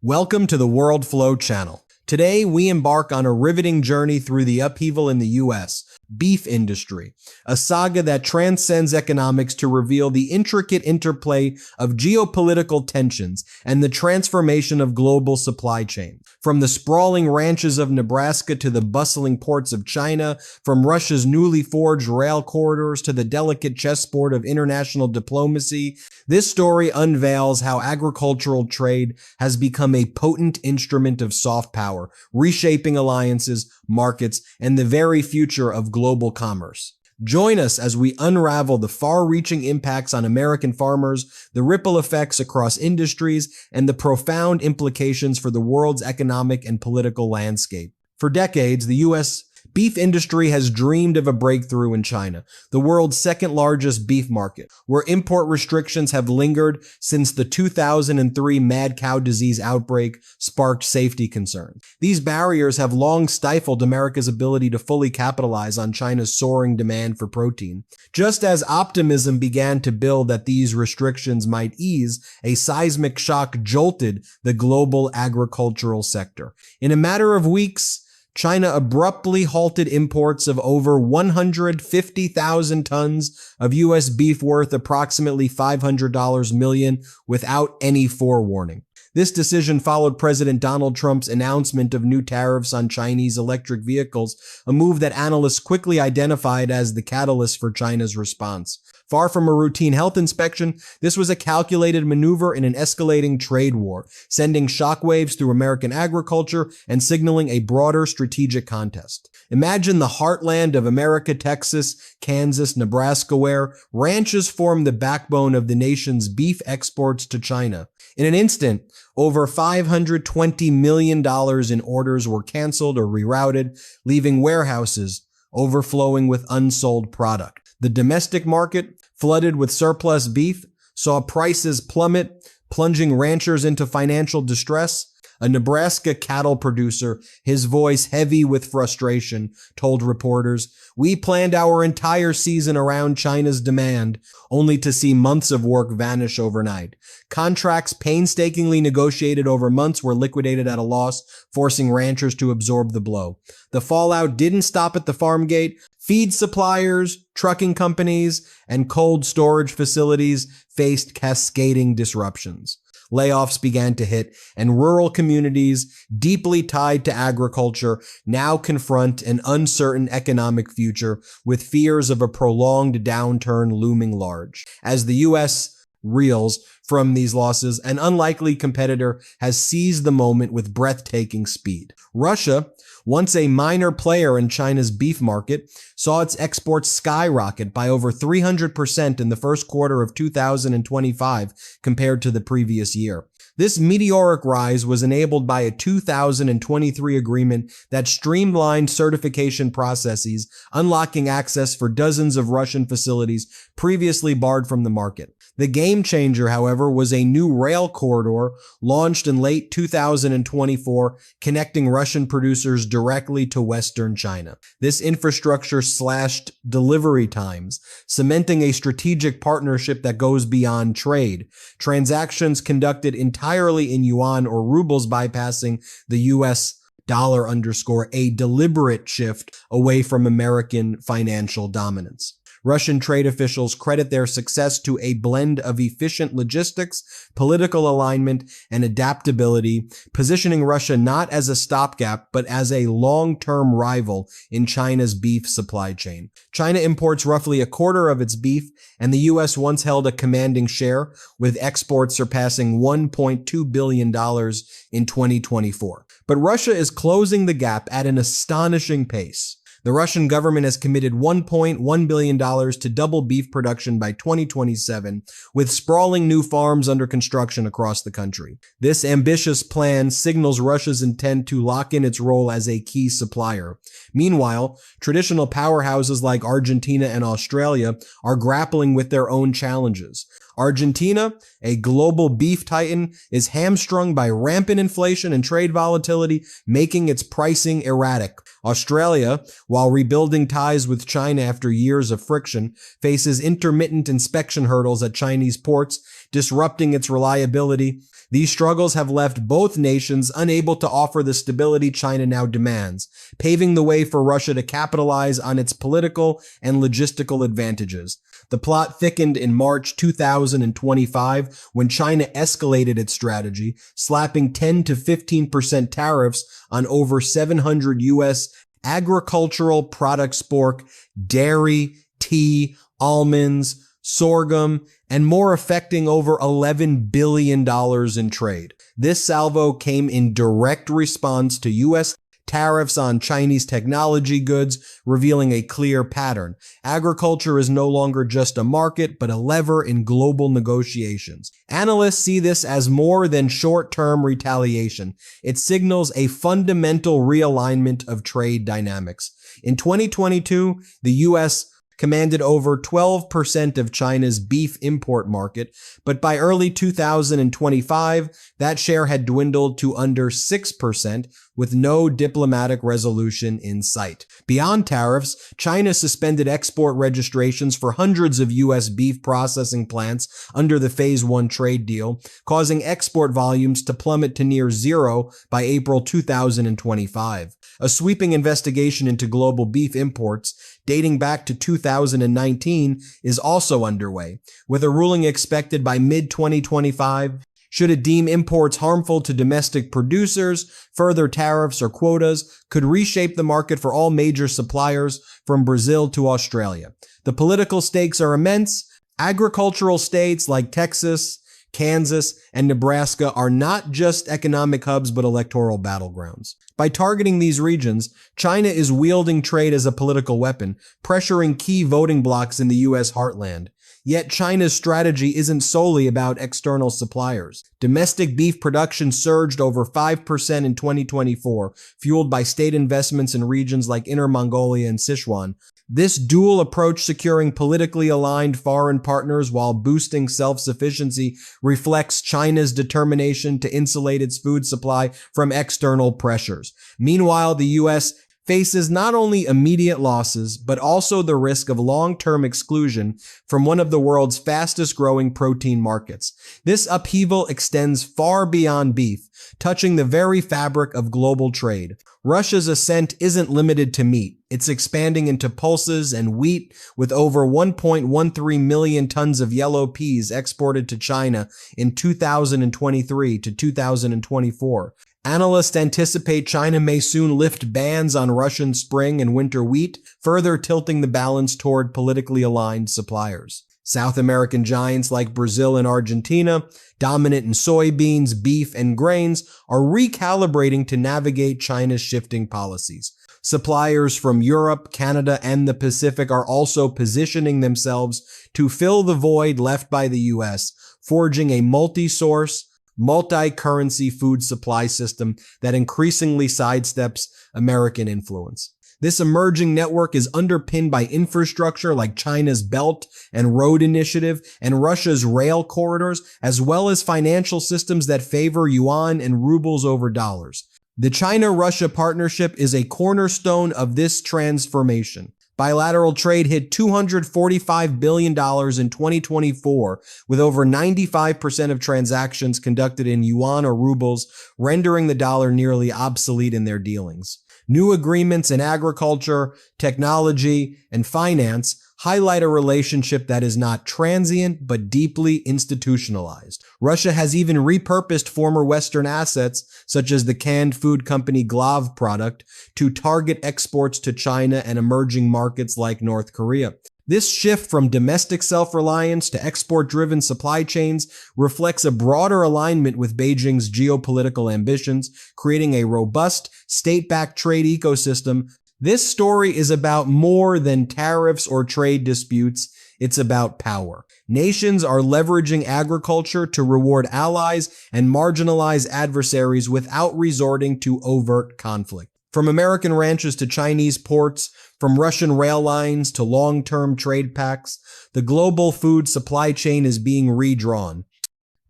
Welcome to the World Flow channel. Today, we embark on a riveting journey through the upheaval in the U.S. beef industry, a saga that transcends economics to reveal the intricate interplay of geopolitical tensions and the transformation of global supply chains. From the sprawling ranches of Nebraska to the bustling ports of China, from Russia's newly forged rail corridors to the delicate chessboard of international diplomacy, this story unveils how agricultural trade has become a potent instrument of soft power, reshaping alliances, markets, and the very future of global commerce. Join us as we unravel the far-reaching impacts on American farmers, the ripple effects across industries, and the profound implications for the world's economic and political landscape. For decades, the U.S. beef industry has dreamed of a breakthrough in China, the world's second-largest beef market, where import restrictions have lingered since the 2003 mad cow disease outbreak sparked safety concerns. These barriers have long stifled America's ability to fully capitalize on China's soaring demand for protein. Just as optimism began to build that these restrictions might ease, a seismic shock jolted the global agricultural sector. In a matter of weeks, China abruptly halted imports of over 150,000 tons of U.S. beef worth approximately $500 million without any forewarning. This decision followed President Donald Trump's announcement of new tariffs on Chinese electric vehicles, a move that analysts quickly identified as the catalyst for China's response. Far from a routine health inspection, this was a calculated maneuver in an escalating trade war, sending shockwaves through American agriculture and signaling a broader strategic contest. Imagine the heartland of America, Texas, Kansas, Nebraska, where ranches form the backbone of the nation's beef exports to China. In an instant, over $520 million in orders were canceled or rerouted, leaving warehouses overflowing with unsold product. The domestic market, flooded with surplus beef, saw prices plummet, plunging ranchers into financial distress. A Nebraska cattle producer, his voice heavy with frustration, told reporters, "We planned our entire season around China's demand, only to see months of work vanish overnight. Contracts painstakingly negotiated over months were liquidated at a loss, forcing ranchers to absorb the blow. The fallout didn't stop at the farm gate. Feed suppliers, trucking companies, and cold storage facilities faced cascading disruptions. Layoffs began to hit, and rural communities, deeply tied to agriculture, now confront an uncertain economic future with fears of a prolonged downturn looming large. As the U.S. reels from these losses, an unlikely competitor has seized the moment with breathtaking speed. Russia, once a minor player in China's beef market, saw its exports skyrocket by over 300% in the first quarter of 2025 compared to the previous year. This meteoric rise was enabled by a 2023 agreement that streamlined certification processes, unlocking access for dozens of Russian facilities previously barred from the market. The game changer, however, was a new rail corridor launched in late 2024, connecting Russian producers directly to Western China. This infrastructure slashed delivery times, cementing a strategic partnership that goes beyond trade. Transactions conducted entirely in yuan or rubles, bypassing the U.S. dollar, underscore a deliberate shift away from American financial dominance. Russian trade officials credit their success to a blend of efficient logistics, political alignment, and adaptability, positioning Russia not as a stopgap, but as a long-term rival in China's beef supply chain. China imports roughly a quarter of its beef, and the U.S. once held a commanding share, with exports surpassing $1.2 billion in 2024. But Russia is closing the gap at an astonishing pace. The Russian government has committed $1.1 billion to double beef production by 2027, with sprawling new farms under construction across the country. This ambitious plan signals Russia's intent to lock in its role as a key supplier. Meanwhile, traditional powerhouses like Argentina and Australia are grappling with their own challenges. Argentina, a global beef titan, is hamstrung by rampant inflation and trade volatility, making its pricing erratic. Australia, while rebuilding ties with China after years of friction, faces intermittent inspection hurdles at Chinese ports, disrupting its reliability. These struggles have left both nations unable to offer the stability China now demands, paving the way for Russia to capitalize on its political and logistical advantages. The plot thickened in March 2025 when China escalated its strategy, slapping 10 to 15% tariffs on over 700 U.S. agricultural products, pork, dairy, tea, almonds, sorghum, and more, affecting over $11 billion in trade. This salvo came in direct response to U.S. tariffs on Chinese technology goods, revealing a clear pattern. Agriculture is no longer just a market, but a lever in global negotiations. Analysts see this as more than short-term retaliation. It signals a fundamental realignment of trade dynamics. In 2022, the U.S. commanded over 12% of China's beef import market, but by early 2025, that share had dwindled to under 6%, with no diplomatic resolution in sight. Beyond tariffs, China suspended export registrations for hundreds of U.S. beef processing plants under the Phase 1 trade deal, causing export volumes to plummet to near zero by April 2025. A sweeping investigation into global beef imports, dating back to 2019, is also underway, with a ruling expected by mid-2025. Should it deem imports harmful to domestic producers, further tariffs or quotas could reshape the market for all major suppliers from Brazil to Australia. The political stakes are immense. Agricultural states like Texas, Kansas, and Nebraska are not just economic hubs but electoral battlegrounds. By targeting these regions, China is wielding trade as a political weapon, pressuring key voting blocs in the U.S. heartland. Yet China's strategy isn't solely about external suppliers. Domestic beef production surged over 5% in 2024, fueled by state investments in regions like Inner Mongolia and Sichuan. This dual approach, securing politically aligned foreign partners while boosting self-sufficiency, reflects China's determination to insulate its food supply from external pressures. Meanwhile, the U.S. faces not only immediate losses, but also the risk of long-term exclusion from one of the world's fastest-growing protein markets. This upheaval extends far beyond beef, touching the very fabric of global trade. Russia's ascent isn't limited to meat. It's expanding into pulses and wheat, with over 1.13 million tons of yellow peas exported to China in 2023 to 2024. Analysts anticipate China may soon lift bans on Russian spring and winter wheat, further tilting the balance toward politically aligned suppliers. South American giants like Brazil and Argentina, dominant in soybeans, beef, and grains, are recalibrating to navigate China's shifting policies. Suppliers from Europe, Canada, and the Pacific are also positioning themselves to fill the void left by the U.S., forging a multi-source, multi-currency food supply system that increasingly sidesteps American influence. This emerging network is underpinned by infrastructure like China's Belt and Road Initiative and Russia's rail corridors, as well as financial systems that favor yuan and rubles over dollars. The China-Russia partnership is a cornerstone of this transformation. Bilateral trade hit $245 billion in 2024, with over 95% of transactions conducted in yuan or rubles, rendering the dollar nearly obsolete in their dealings. New agreements in agriculture, technology, and finance highlight a relationship that is not transient but deeply institutionalized. Russia has even repurposed former Western assets, such as the canned food company Glav product, to target exports to China and emerging markets like North Korea. This shift from domestic self-reliance to export-driven supply chains reflects a broader alignment with Beijing's geopolitical ambitions, creating a robust, state-backed trade ecosystem. This story is about more than tariffs or trade disputes. It's about power. Nations are leveraging agriculture to reward allies and marginalize adversaries without resorting to overt conflict. From American ranches to Chinese ports, from Russian rail lines to long-term trade pacts, the global food supply chain is being redrawn.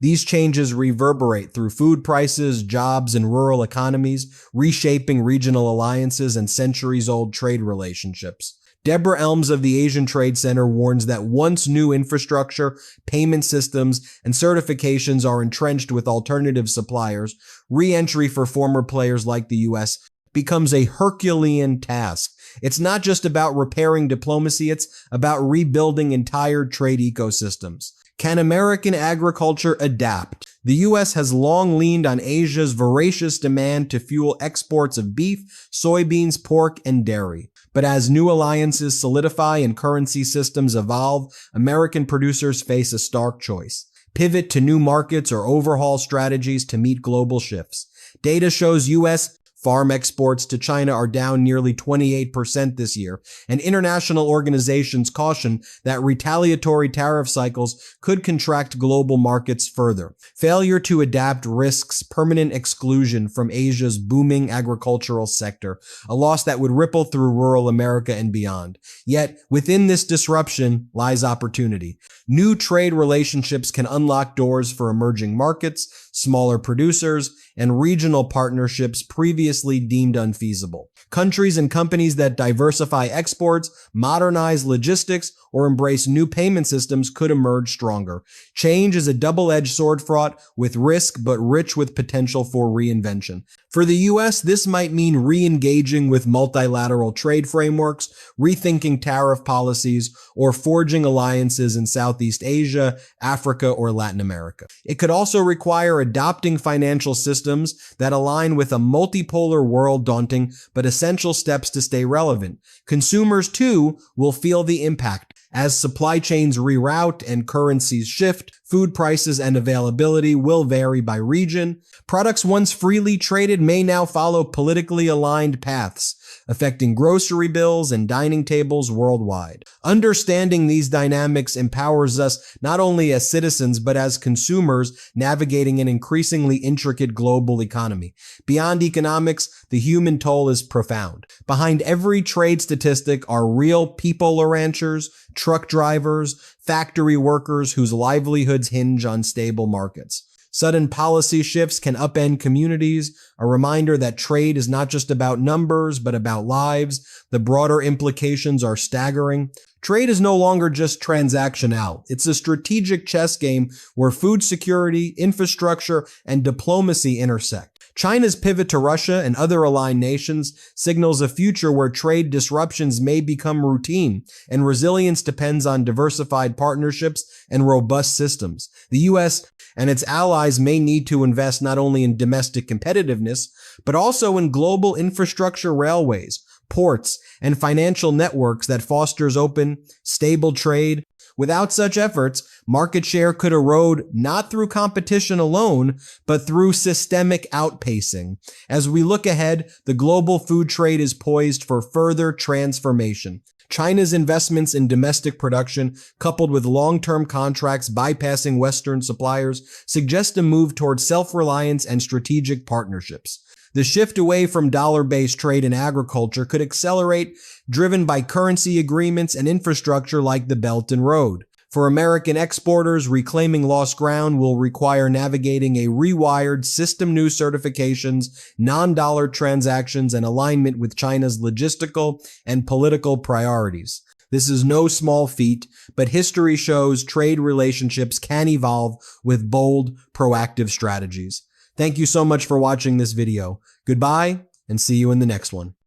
These changes reverberate through food prices, jobs, and rural economies, reshaping regional alliances and centuries-old trade relationships. Deborah Elms of the Asian Trade Center warns that once new infrastructure, payment systems, and certifications are entrenched with alternative suppliers, re-entry for former players like the U.S. becomes a Herculean task. It's not just about repairing diplomacy, it's about rebuilding entire trade ecosystems. Can American agriculture adapt? The U.S. has long leaned on Asia's voracious demand to fuel exports of beef, soybeans, pork, and dairy. But as new alliances solidify and currency systems evolve, American producers face a stark choice: pivot to new markets or overhaul strategies to meet global shifts. Data shows U.S. farm exports to China are down nearly 28% this year, and international organizations caution that retaliatory tariff cycles could contract global markets further. Failure to adapt risks permanent exclusion from Asia's booming agricultural sector, a loss that would ripple through rural America and beyond. Yet, within this disruption lies opportunity. New trade relationships can unlock doors for emerging markets, smaller producers, and regional partnerships previously deemed unfeasible. Countries and companies that diversify exports, modernize logistics, or embrace new payment systems could emerge stronger. Change is a double-edged sword fraught with risk but rich with potential for reinvention. For the U.S., this might mean re-engaging with multilateral trade frameworks, rethinking tariff policies, or forging alliances in Southeast Asia, Africa, or Latin America. It could also require adopting financial systems that align with a multipolar world, daunting but essential steps to stay relevant. Consumers, too, will feel the impact. As supply chains reroute and currencies shift, food prices and availability will vary by region. Products once freely traded may now follow politically aligned paths, affecting grocery bills and dining tables worldwide. Understanding these dynamics empowers us not only as citizens but as consumers navigating an increasingly intricate global economy. Beyond economics, the human toll is profound. Behind every trade statistic are real people or ranchers, truck drivers, factory workers whose livelihoods hinge on stable markets. Sudden policy shifts can upend communities, a reminder that trade is not just about numbers, but about lives. The broader implications are staggering. Trade is no longer just transactional. It's a strategic chess game where food security, infrastructure, and diplomacy intersect. China's pivot to Russia and other aligned nations signals a future where trade disruptions may become routine, and resilience depends on diversified partnerships and robust systems. The U.S. and its allies may need to invest not only in domestic competitiveness, but also in global infrastructure, railways, ports, and financial networks that fosters open, stable trade. Without such efforts, market share could erode not through competition alone, but through systemic outpacing. As we look ahead, the global food trade is poised for further transformation. China's investments in domestic production, coupled with long-term contracts bypassing Western suppliers, suggest a move towards self-reliance and strategic partnerships. The shift away from dollar-based trade in agriculture could accelerate, driven by currency agreements and infrastructure like the Belt and Road. For American exporters, reclaiming lost ground will require navigating a rewired system, new certifications, non-dollar transactions, and alignment with China's logistical and political priorities. This is no small feat, but history shows trade relationships can evolve with bold, proactive strategies. Thank you so much for watching this video. Goodbye, and see you in the next one.